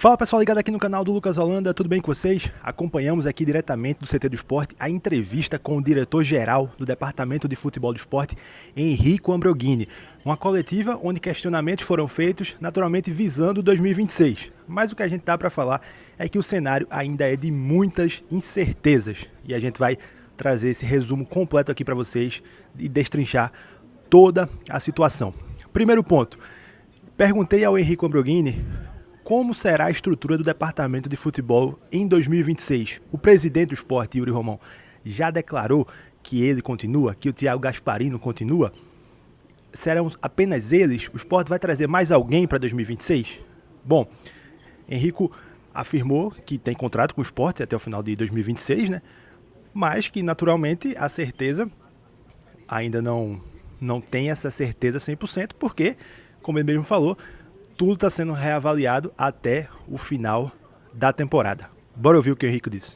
Fala pessoal ligado aqui no canal do Lucas Holanda, tudo bem com vocês? Acompanhamos aqui diretamente do CT do Esporte a entrevista com o diretor-geral do Departamento de Futebol do Esporte, Henrico Ambroghini. Uma coletiva onde questionamentos foram feitos, naturalmente visando 2026. Mas o que a gente dá para falar é que o cenário ainda é de muitas incertezas. E a gente vai trazer esse resumo completo aqui para vocês e destrinchar toda a situação. Primeiro ponto, perguntei ao Henrico Ambroghini como será a estrutura do departamento de futebol em 2026. O presidente do esporte, Yuri Romão, já declarou que ele continua, que o Thiago Gasparino continua. Serão apenas eles? O esporte vai trazer mais alguém para 2026? Bom, Henrico afirmou que tem contrato com o esporte até o final de 2026, né? Mas que naturalmente a certeza ainda não tem essa certeza 100%, porque, como ele mesmo falou, tudo está sendo reavaliado até o final da temporada. Bora ouvir o que o Henrico disse.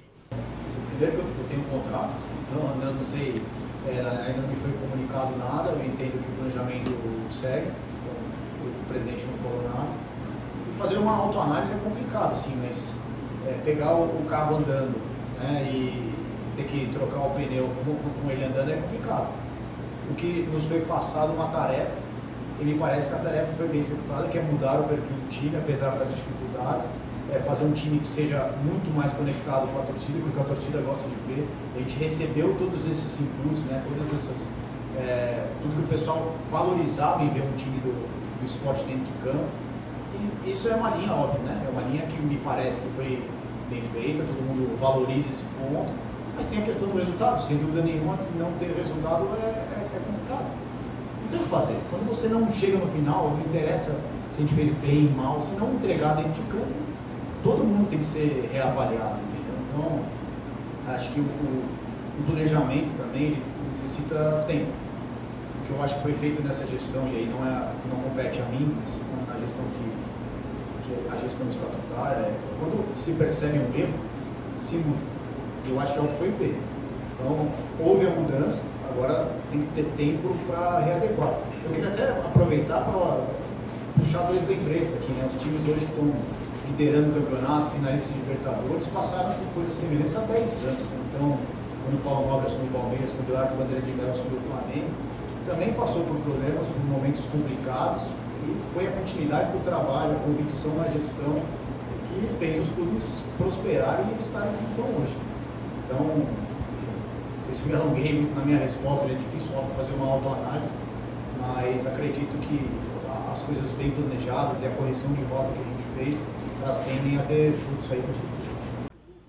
Primeiro que eu tenho um contrato, então ainda não sei, ainda não me foi comunicado nada, eu entendo que o planejamento segue, então, o presidente não falou nada. E fazer uma autoanálise é complicado, assim, mas pegar o carro andando, né, e ter que trocar o pneu com ele andando é complicado. O que nos foi passado uma tarefa, e me parece que a tarefa foi bem executada, que é mudar o perfil do time, apesar das dificuldades, fazer um time que seja muito mais conectado com a torcida, com o que a torcida gosta de ver. A gente recebeu todos esses inputs, né, tudo que o pessoal valorizava em ver um time do esporte dentro de campo. E isso é uma linha óbvia, né? É uma linha que me parece que foi bem feita, todo mundo valoriza esse ponto, mas tem a questão do resultado. Sem dúvida nenhuma, não ter resultado é complicado. Não tem o que fazer. Quando você não chega no final, não interessa se a gente fez bem ou mal, se não entregar dentro de campo, todo mundo tem que ser reavaliado, entendeu? Então, acho que o planejamento também ele necessita tempo. O que eu acho que foi feito nessa gestão, e aí não compete a mim, mas na gestão que a gestão estatutária, quando se percebe um erro, se muda. Eu acho que é o que foi feito. Então, houve a mudança, agora tem que ter tempo para readequar. Eu queria até aproveitar para puxar dois lembretes aqui, né? Os times hoje que estão liderando o campeonato, finalistas de Libertadores, passaram por coisas semelhantes há 10 anos. Né? Então, quando o Paulo Nobre assumiu o Palmeiras, quando o Eduardo Bandeira de Melo assumiu o Flamengo, também passou por problemas, por momentos complicados, e foi a continuidade do trabalho, a convicção na gestão que fez os clubes prosperarem e estarem como estão hoje. Então, não sei se me alonguei muito na minha resposta, é difícil fazer uma autoanálise, mas acredito que as coisas bem planejadas e a correção de rota que a gente fez, elas tendem a ter frutos aí.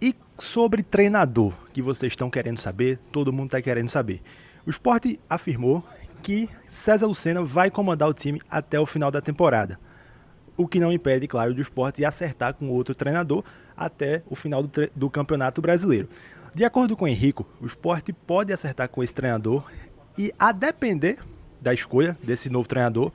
E sobre treinador, que vocês estão querendo saber, todo mundo está querendo saber. O Sport afirmou que César Lucena vai comandar o time até o final da temporada. O que não impede, claro, do Sport acertar com outro treinador até o final do Campeonato Brasileiro. De acordo com o Henrico, o Sport pode acertar com esse treinador e, a depender da escolha desse novo treinador,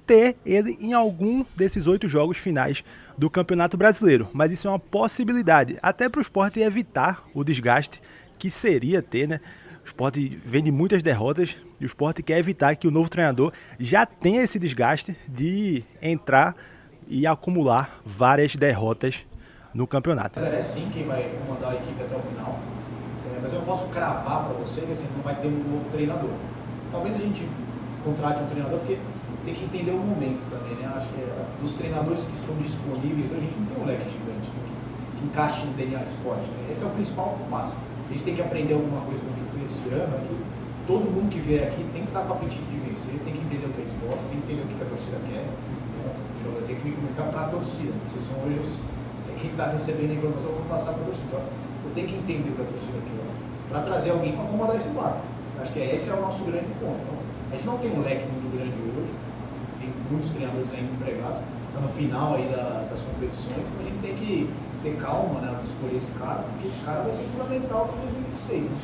ter ele em algum desses 8 jogos finais do Campeonato Brasileiro. Mas isso é uma possibilidade, até para o Sport evitar o desgaste que seria ter, né? O Sport vem de muitas derrotas e o Sport quer evitar que o novo treinador já tenha esse desgaste de entrar e acumular várias derrotas no campeonato. É sim quem vai comandar a equipe até o final, mas eu não posso cravar para você que assim, não vai ter um novo treinador. Talvez a gente contrate um treinador, porque tem que entender o momento também, né? Acho que dos treinadores que estão disponíveis, a gente não tem um leque gigante que encaixe no DNA esporte, né? Esse é o principal passo. Se a gente tem que aprender alguma coisa com o que foi esse ano, é que todo mundo que vier aqui tem que estar com o apetite de vencer, tem que entender o que é esporte, tem que entender o que a torcida quer, né? Eu tenho que me comunicar para a torcida. Vocês são hoje quem está recebendo a informação, eu vou passar para a torcida. Então, eu tenho que entender o que a torcida quer, para trazer alguém para comandar esse barco. Acho que esse é o nosso grande ponto. Então, a gente não tem um leque muito grande hoje, tem muitos treinadores ainda empregados, está no final aí das competições, então a gente tem que ter calma, né, de escolher esse cara, porque esse cara vai ser fundamental para 2026, né?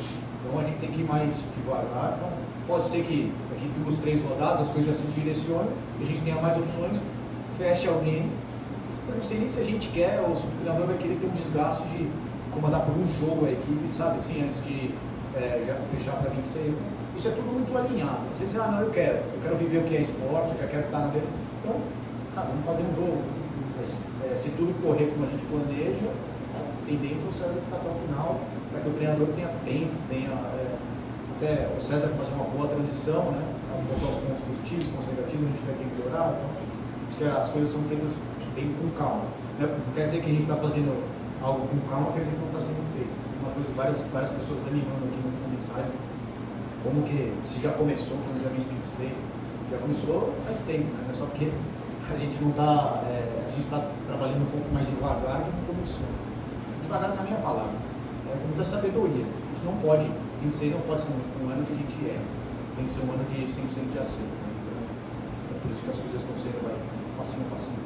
Então a gente tem que ir mais devagar. Então, pode ser que daqui 2, 3 rodadas as coisas já se direcionem e a gente tenha mais opções, feche alguém. Eu não sei nem se a gente quer ou se o treinador vai querer ter um desgaste de comandar por um jogo a equipe, sabe, assim, antes de já fechar para 26. Isso é tudo muito alinhado. Às vezes, não, eu quero viver o que é esporte, eu já quero estar na beira. Então, vamos fazer um jogo. A Mas se tudo correr como a gente planeja, a tendência é o César ficar até o final, para que o treinador tenha tempo, até o César fazer uma boa transição, né? Botar os pontos positivos, pontos negativos, a gente vai ter que melhorar. Então, acho que as coisas são feitas bem com calma. Não quer dizer que a gente está fazendo algo com calma, quer dizer que não está sendo feito. Uma coisa, várias pessoas animando aqui no mensagem, como que se já começou o planejamento 26, já começou faz tempo, né? Não é só porque a gente não está, a gente está trabalhando um pouco mais devagar que não começou. Devagar na minha palavra, com muita sabedoria. A gente não pode, 26 não pode ser um ano que a gente erra, tem que ser um ano de 100% de acerto. Né? Então, é por isso que as coisas estão sendo passinho a passinho.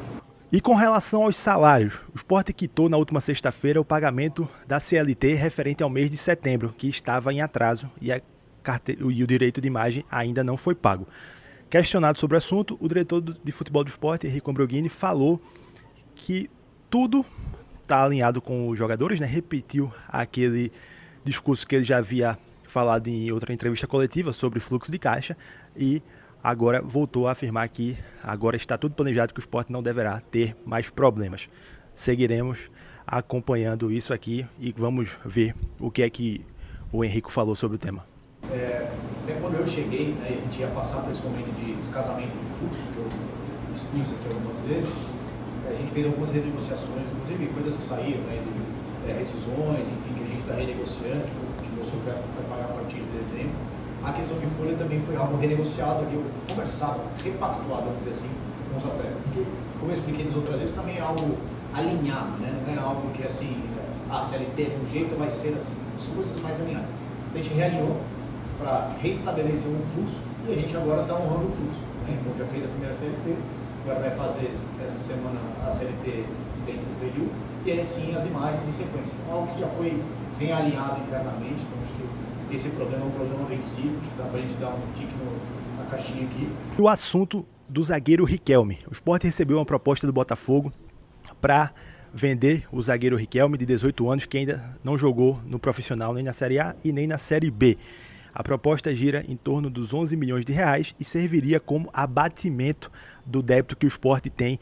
E com relação aos salários, o Sport quitou na última sexta-feira o pagamento da CLT referente ao mês de setembro, que estava em atraso e o direito de imagem ainda não foi pago. Questionado sobre o assunto, o diretor de futebol do Sport, Enrico Ambroghini, falou que tudo está alinhado com os jogadores, né? Repetiu aquele discurso que ele já havia falado em outra entrevista coletiva sobre fluxo de caixa e agora voltou a afirmar que agora está tudo planejado, que o Sport não deverá ter mais problemas. Seguiremos acompanhando isso aqui e vamos ver o que é que o Enrico falou sobre o tema. Até quando eu cheguei, né, a gente ia passar por esse momento de descasamento de fluxo, que eu expus aqui algumas vezes, a gente fez algumas renegociações, inclusive coisas que saíram, né, rescisões, enfim, que a gente está renegociando, que o senhor vai pagar a partir de dezembro. A questão de folha também foi algo renegociado ali, conversado, repactuado, vamos dizer assim, com os atletas. Porque, como eu expliquei das outras vezes, também é algo alinhado, né? Não é algo que assim, a CLT de um jeito vai ser assim. São coisas mais alinhadas. Então a gente realinhou para restabelecer um fluxo e a gente agora está honrando o fluxo. Né? Então já fez a primeira CLT, agora vai fazer essa semana a CLT dentro do período e aí sim as imagens em sequência. Então, algo que já foi bem alinhado internamente, então acho que esse problema é um problema vencido, dá para a gente dar um tique na caixinha aqui. O assunto do zagueiro Riquelme. O Sport recebeu uma proposta do Botafogo para vender o zagueiro Riquelme, de 18 anos, que ainda não jogou no profissional nem na Série A e nem na Série B. A proposta gira em torno dos 11 milhões de reais e serviria como abatimento do débito que o Sport tem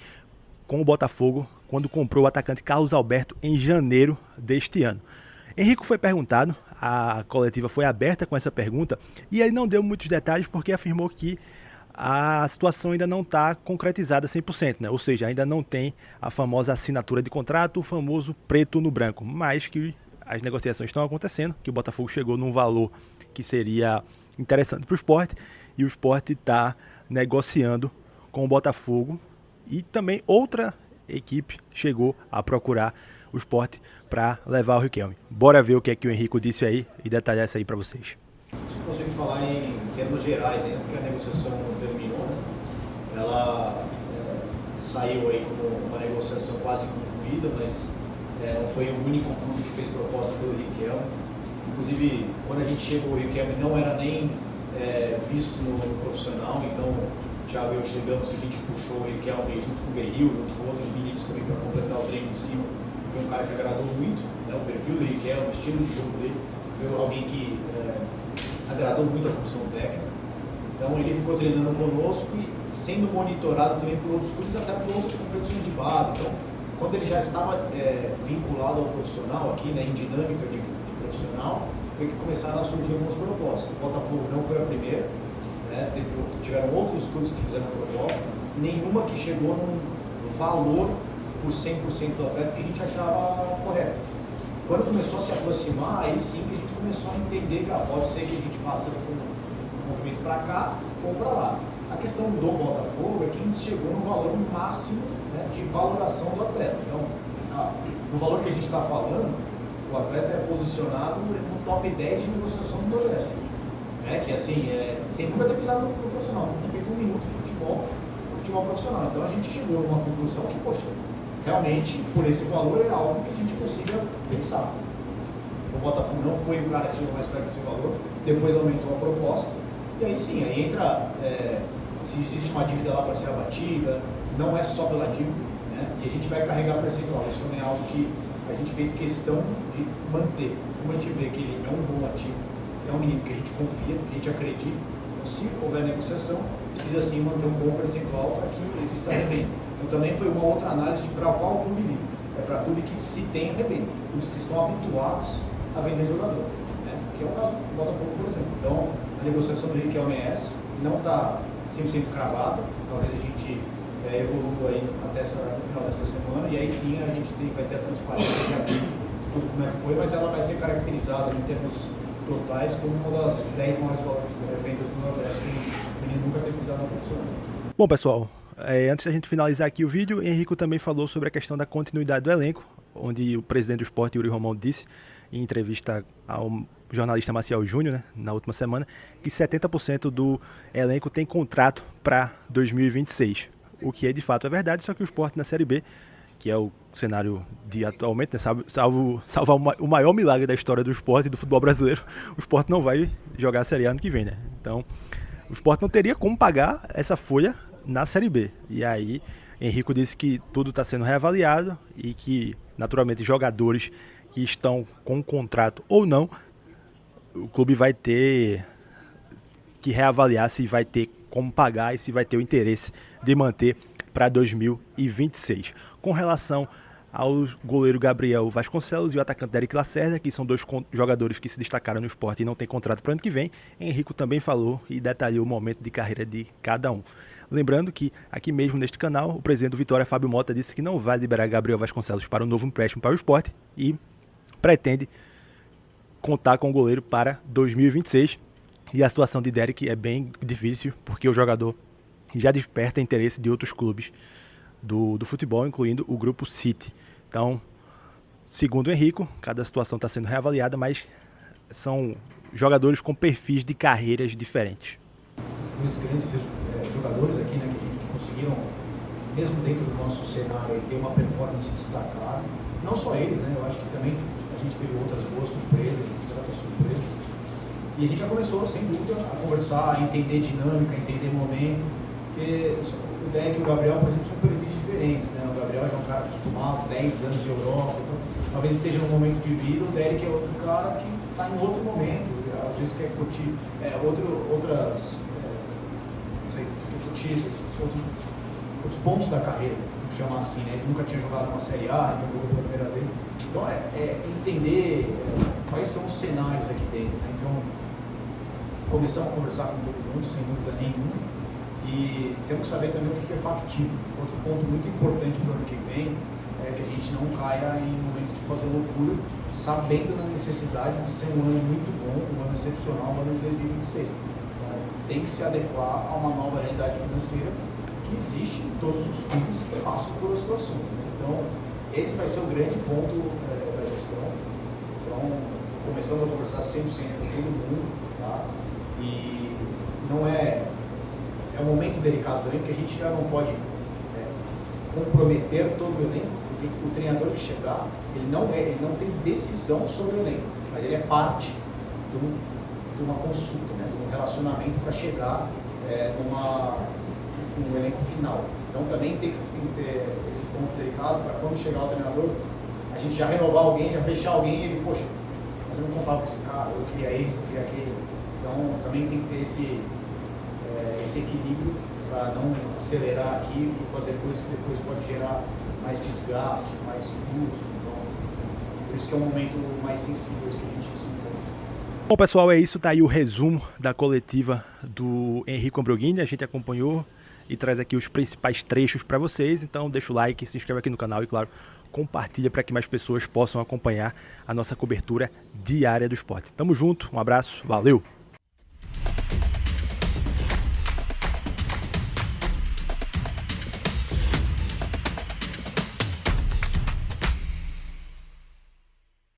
com o Botafogo quando comprou o atacante Carlos Alberto em janeiro deste ano. Henrico foi perguntado, a coletiva foi aberta com essa pergunta e ele não deu muitos detalhes porque afirmou que a situação ainda não está concretizada 100%, né? Ou seja, ainda não tem a famosa assinatura de contrato, o famoso preto no branco, mas que as negociações estão acontecendo, que o Botafogo chegou num valor que seria interessante para o Sport e o Sport está negociando com o Botafogo e também outra equipe chegou a procurar o Sport para levar o Riquelme. Bora ver o que é que o Henrico disse aí e detalhar isso aí para vocês. Eu consigo falar em termos gerais ainda, porque a negociação não terminou, né? Ela saiu aí como uma negociação quase concluída, mas não foi o único clube que fez proposta pelo Riquelme. Inclusive, quando a gente chegou, o Riquelme não era nem visto no profissional, então o Thiago e eu chegamos, que a gente puxou o Riquelme junto com o Berril, junto com outros meninos também para completar o treino em cima. Foi um cara que agradou muito, né? O perfil do Riquelme, o estilo de jogo dele, foi alguém que agradou muito a função técnica. Então ele ficou treinando conosco e sendo monitorado também por outros clubes, até por outras competições de base. Então, quando ele já estava vinculado ao profissional aqui, né, em dinâmica de profissional, foi que começaram a surgir algumas propostas. O Botafogo não foi a primeira, né, tiveram outros clubes que fizeram proposta, nenhuma que chegou num valor por 100% do atleta que a gente achava correto. Quando começou a se aproximar, aí sim que a gente começou a entender que pode ser que a gente faça um movimento para cá ou para lá. A questão do Botafogo é que a gente chegou no valor máximo, né, de valoração do atleta. Então, no valor que a gente está falando, o atleta é posicionado no top 10 de negociação do Nordeste. Que assim, sem nunca ter pisado no profissional, nunca ter feito um minuto de futebol profissional. Então a gente chegou numa conclusão que, poxa, realmente, por esse valor é algo que a gente consiga pensar. O Botafogo não foi o cara que chegou mais perto desse valor, depois aumentou a proposta, e aí sim, aí entra, se existe uma dívida lá para ser abatida, não é só pela dívida, né? E a gente vai carregar percentual. Isso também é algo que a gente fez questão de manter. Como a gente vê que ele é um bom ativo, é um menino que a gente confia, que a gente acredita, então se houver negociação, precisa sim manter um bom percentual para que exista revenda. Então também foi uma outra análise de para qual clube ir. É para clube que se tem revenda, clubes que estão habituados a vender jogador, né? Que é o caso do Botafogo, por exemplo. Então a negociação do Henrique ao OMS não está 100% cravada, talvez a gente evolua aí até no final dessa semana, e aí sim a gente vai ter a transparência de abrir tudo como é que foi, mas ela vai ser caracterizada em termos totais como uma das 10 maiores vendas do Nordeste, sem ele nunca ter pisado na profissional. Bom, pessoal, antes da gente finalizar aqui o vídeo, Henrico também falou sobre a questão da continuidade do elenco, onde o presidente do Sport, Yuri Romão, disse em entrevista ao jornalista Maciel Júnior, né, na última semana, que 70% do elenco tem contrato para 2026. O que de fato é verdade, só que o Sport na Série B, que é o cenário de atualmente, né, salvar o maior milagre da história do Sport e do futebol brasileiro, o Sport não vai jogar a Série A ano que vem, né? Então, o Sport não teria como pagar essa folha na Série B. E aí, Henrico disse que tudo está sendo reavaliado e que, naturalmente, jogadores que estão com contrato ou não, o clube vai ter que reavaliar se vai ter como pagar e se vai ter o interesse de manter para 2026. Com relação ao goleiro Gabriel Vasconcelos e o atacante Derek Lacerda, que são dois jogadores que se destacaram no Sport e não têm contrato para o ano que vem, Henrico também falou e detalhou o momento de carreira de cada um. Lembrando que aqui mesmo neste canal, o presidente do Vitória, Fábio Mota, disse que não vai liberar Gabriel Vasconcelos para um novo empréstimo para o Sport e pretende contar com o goleiro para 2026. E a situação de Derek é bem difícil, porque o jogador já desperta interesse de outros clubes do futebol, incluindo o Grupo City. Então, segundo o Henrico, cada situação está sendo reavaliada, mas são jogadores com perfis de carreiras diferentes. Os grandes jogadores aqui, né, que conseguiram, mesmo dentro do nosso cenário, ter uma performance destacada. Não só eles, né, eu acho que também a gente teve outras boas surpresas, outras surpresas. E a gente já começou, sem dúvida, a conversar, a entender dinâmica, a entender momento. Porque o Derek e o Gabriel, por exemplo, são perfis diferentes, né? O Gabriel já é um cara acostumado, 10 anos de Europa, então, talvez esteja num momento de vida. O Derek é outro cara que está em outro momento, às vezes quer curtir outros pontos da carreira, vamos chamar assim, né? Ele nunca tinha jogado uma Série A, então jogou pela primeira vez. Então entender quais são os cenários aqui dentro, né? Então, começamos a conversar com todo mundo, sem dúvida nenhuma. E temos que saber também o que é factível. Outro ponto muito importante para o ano que vem é que a gente não caia em momentos de fazer loucura, sabendo da necessidade de ser um ano muito bom, um ano excepcional no ano de 2026. Então, tem que se adequar a uma nova realidade financeira que existe em todos os clubes que passam por situações, né? Então, esse vai ser o grande ponto da gestão. Então, começando a conversar 100% com todo mundo, tá? E não é um momento delicado também, porque a gente já não pode comprometer todo o elenco, porque o treinador que chegar, ele não tem decisão sobre o elenco, mas ele é parte de uma consulta, né, de um relacionamento para chegar no elenco final. Então também tem que ter esse ponto delicado para quando chegar o treinador, a gente já renovar alguém, já fechar alguém e ele, poxa, mas eu não contava com esse cara, eu queria esse, eu queria aquele. Então também tem que ter esse equilíbrio para não acelerar aqui e fazer coisas que depois pode gerar mais desgaste, mais custo. Então, por isso que é um momento mais sensível que a gente se encontra. Bom, pessoal, é isso. Tá aí o resumo da coletiva do Henrico Ambroghini. A gente acompanhou e traz aqui os principais trechos para vocês. Então, deixa o like, se inscreve aqui no canal e, claro, compartilha para que mais pessoas possam acompanhar a nossa cobertura diária do esporte. Tamo junto, um abraço, valeu!